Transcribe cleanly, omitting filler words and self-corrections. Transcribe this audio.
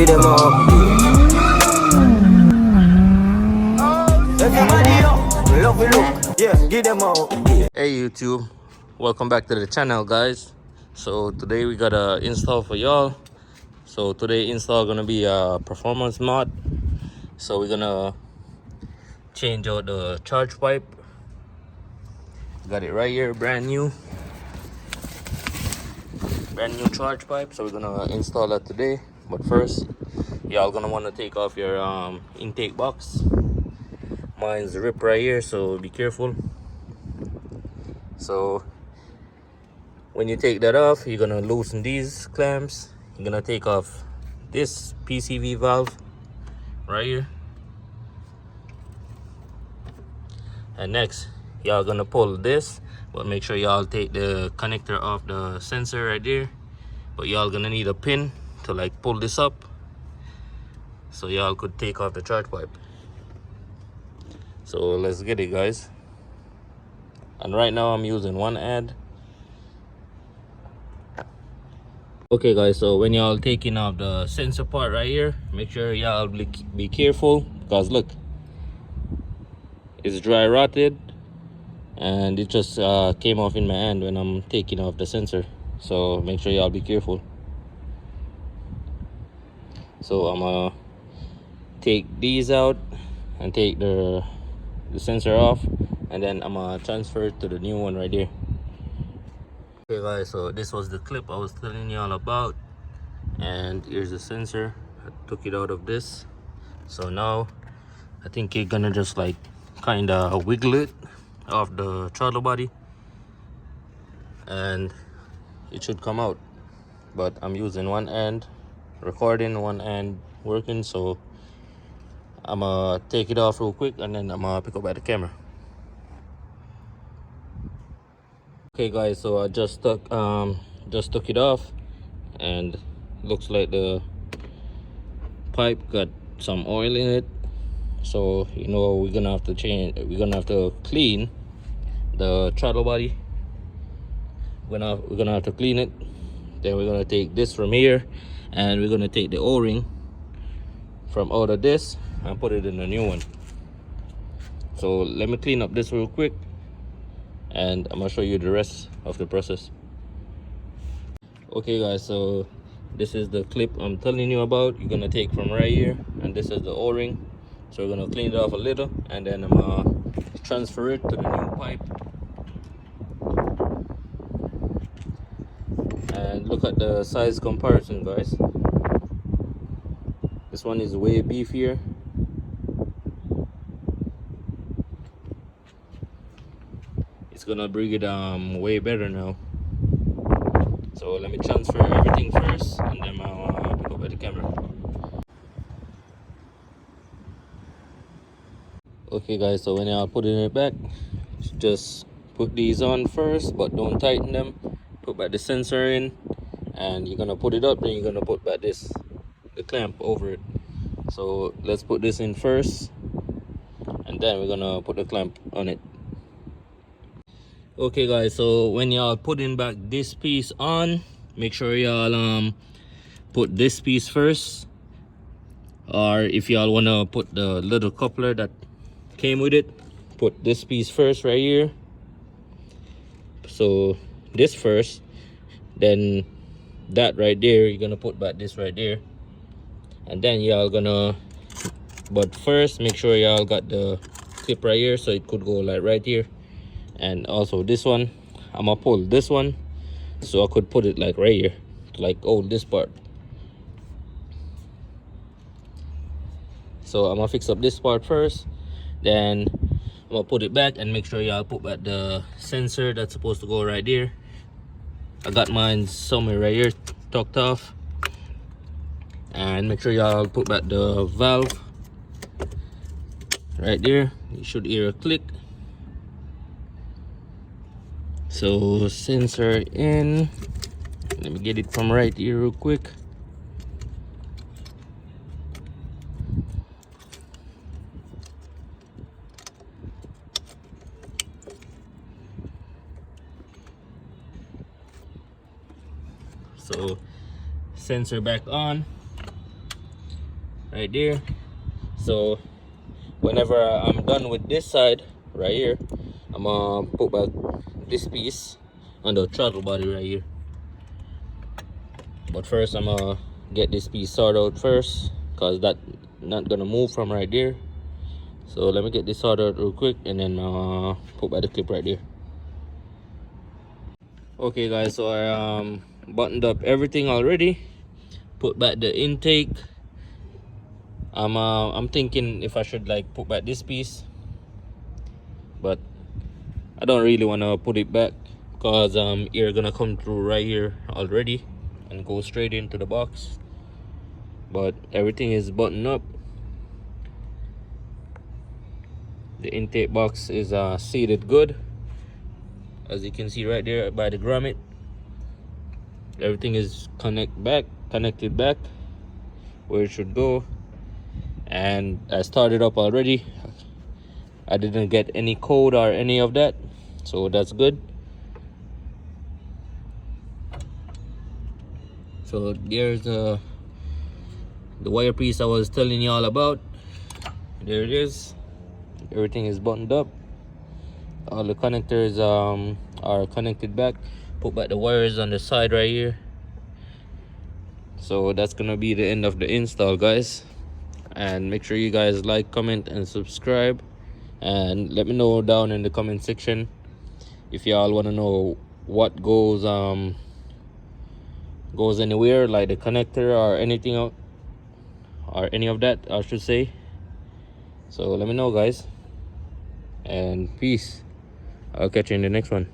give them up. Everybody up, love we look, yeah, give them up. Hey YouTube, welcome back to the channel, guys. So today we got a install for y'all. So today install gonna be a performance mod. So we're gonna change out the charge pipe. Got it right here, brand new charge pipe. So we're gonna install that today. But first, y'all gonna want to take off your intake box. Mine's ripped right here, so be careful. So when you take that off, you're gonna loosen these clamps. You're gonna take off this PCV valve right here, and next y'all gonna pull this, but make sure y'all take the connector off the sensor right there. But y'all gonna need a pin to like pull this up, so y'all could take off the charge pipe. So let's get it, guys. And right now I'm using one hand. Okay guys, so when y'all taking off the sensor part right here, make sure y'all be careful, because look, it's dry rotted and it just came off in my hand when I'm taking off the sensor. So make sure y'all be careful. So I'm gonna take these out and take the sensor off, and then I'm gonna transfer it to the new one right there. Okay guys, so this was the clip I was telling y'all about, and here's the sensor. I took it out of this, so now I think you're gonna just like kind of wiggle it off the throttle body and it should come out. But I'm using one hand recording, one hand working, so I'm gonna take it off real quick and then I'm gonna pick up at the camera. Okay guys, so I just took it off, and looks like the pipe got some oil in it. So you know we're gonna have to clean the throttle body. We're gonna have to clean it. Then we're gonna take this from here, and we're gonna take the O-ring from out of this and put it in the new one. So let me clean up this real quick, and I'm gonna show you the rest of the process. Okay guys, so this is the clip I'm telling you about. You're gonna take from right here, and this is the O-ring. So we're gonna clean it off a little, and then I'm gonna transfer it to the new pipe. And look at the size comparison, guys. This one is way beefier. It's gonna bring it way better now. So let me transfer everything first, and then I'll pick up at the camera. Okay guys, so when you're putting it back, just put these on first, but don't tighten them. Put back the sensor in, and you're gonna put it up, then you're gonna put back the clamp over it. So let's put this in first, and then we're gonna put the clamp on it. Okay guys, so when y'all putting back this piece on, make sure y'all put this piece first, or if y'all wanna put the little coupler that came with it, put this piece first right here. So this first, then that right there, you're gonna put back this right there, and then y'all gonna, but first make sure y'all got the clip right here, so it could go like right here. And also this one, I'm gonna pull this one so I could put it like right here to like hold this part. So I'm gonna fix up this part first, then I'm gonna put it back, and make sure y'all put back the sensor that's supposed to go right there. I got mine somewhere right here tucked off. And make sure y'all put back the valve right there. You should hear a click. So sensor in, let me get it from right here real quick. So sensor back on, right there. So whenever I'm done with this side right here, I'm gonna put back this piece on the throttle body right here. But first I'm gonna get this piece sorted out first, because that not gonna move from right there. So let me get this sorted out real quick, and then put back the clip right there. Okay guys, so I buttoned up everything already, put back the intake. I'm thinking if I should like put back this piece, but I don't really want to put it back, because air gonna come through right here already and go straight into the box. But everything is buttoned up. The intake box is seated good, as you can see right there by the grommet. Everything is connected back where it should go, and I started up already. I didn't get any code or any of that, so that's good. So there's the wire piece I was telling you all about. There it is. Everything is buttoned up. All the connectors are connected back. Put back the wires on the side right here. So that's gonna be the end of the install, guys. And make sure you guys like, comment, and subscribe. And let me know down in the comment section if y'all want to know what goes anywhere, like the connector or anything or any of that, I should say. So let me know, guys, and peace. I'll catch you in the next one.